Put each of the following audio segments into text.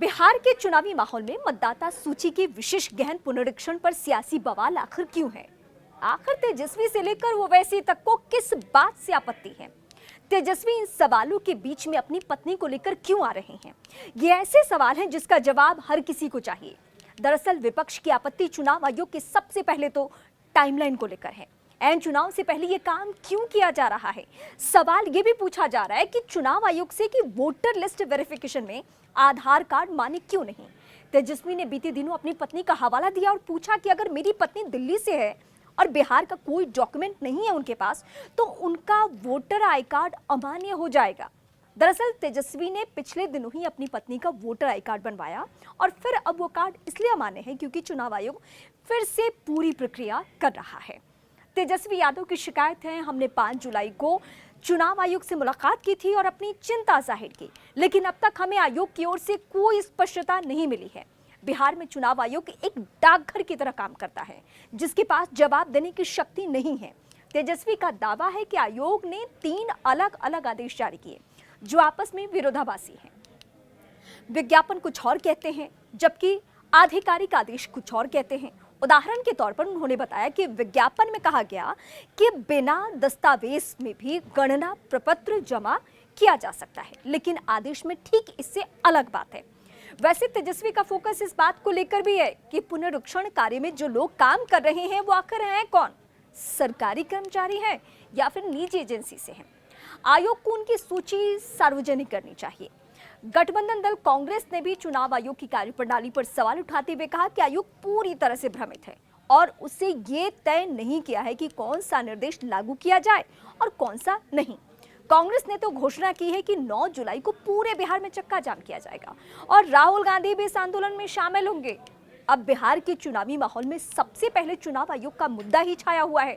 बिहार के चुनावी माहौल में मतदाता सूची के विशेष गहन पुनरीक्षण पर सियासी बवाल आखिर क्यों है? आखिर तेजस्वी से लेकर ओवैसी तक को किस बात से आपत्ति है? तेजस्वी इन सवालों के बीच में अपनी पत्नी को लेकर क्यों आ रहे हैं? ये ऐसे सवाल हैं जिसका जवाब हर किसी को चाहिए। दरअसल विपक्ष की आपत्ति चुनाव आयोग के सबसे पहले तो टाइमलाइन को लेकर है। ऐन चुनाव से पहले ये काम क्यों किया जा रहा है? सवाल ये भी पूछा जा रहा है कि चुनाव आयोग से कि वोटर लिस्ट वेरिफिकेशन में आधार कार्ड माने क्यों नहीं? तेजस्वी ने बीते दिनों अपनी पत्नी का हवाला दिया और पूछा कि अगर मेरी पत्नी दिल्ली से है और बिहार का कोई डॉक्यूमेंट नहीं है उनके पास, तो उनका वोटर आई कार्ड अमान्य हो जाएगा। दरअसल तेजस्वी ने पिछले दिनों ही अपनी पत्नी का वोटर आई कार्ड बनवाया और फिर अब वो कार्ड इसलिए अमान्य है क्योंकि चुनाव आयोग फिर से पूरी प्रक्रिया कर रहा है। तेजस्वी यादव की शिकायत है, हमने 5 जुलाई को चुनाव आयोग से मुलाकात की थी और अपनी चिंता जाहिर की, लेकिन अब तक हमें आयोग की ओर से कोई स्पष्टता नहीं मिली है। बिहार में चुनाव आयोग एक डाकघर की तरह काम करता है जिसके पास जवाब देने की शक्ति नहीं है। तेजस्वी का दावा है कि आयोग ने 3 अलग अलग आदेश जारी किए जो आपस में विरोधाभासी हैं। विज्ञापन कुछ और कहते हैं जबकि आधिकारिक आदेश कुछ और कहते हैं। उदाहरण के तौर पर उन्होंने बताया कि विज्ञापन में कहा गया कि बिना दस्तावेज में भी गणना प्रपत्र जमा किया जा सकता है, लेकिन आदेश में ठीक इससे अलग बात है। वैसे तेजस्वी का फोकस इस बात को लेकर भी है कि पुनरीक्षण कार्य में जो लोग काम कर रहे हैं वो आखिर हैं कौन? सरकारी कर्मचारी हैं या फिर निजी एजेंसी से हैं? आयोग को उनकी सूची सार्वजनिक करनी चाहिए। गठबंधन दल कांग्रेस ने भी चुनाव आयोग की कार्यप्रणाली पर सवाल उठाते हुए कहा कि आयोग पूरी तरह से भ्रमित है और उससे ये तय नहीं किया है कि कौन सा निर्देश लागू किया जाए और कौन सा नहीं। कांग्रेस ने तो घोषणा की है कि 9 जुलाई को पूरे बिहार में चक्का जाम किया जाएगा और राहुल गांधी भी इस आंदोलन में शामिल होंगे। अब बिहार के चुनावी माहौल में सबसे पहले चुनाव आयोग का मुद्दा ही छाया हुआ है।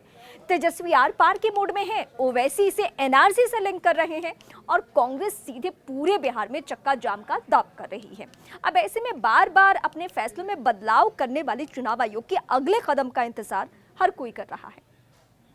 तेजस्वी आर पार के मोड में है, ओवैसी इसे एनआरसी से लिंक कर रहे हैं और कांग्रेस सीधे पूरे बिहार में चक्का जाम का दावा कर रही है। अब ऐसे में बार बार अपने फैसलों में बदलाव करने वाले चुनाव आयोग के अगले कदम का इंतजार हर कोई कर रहा है।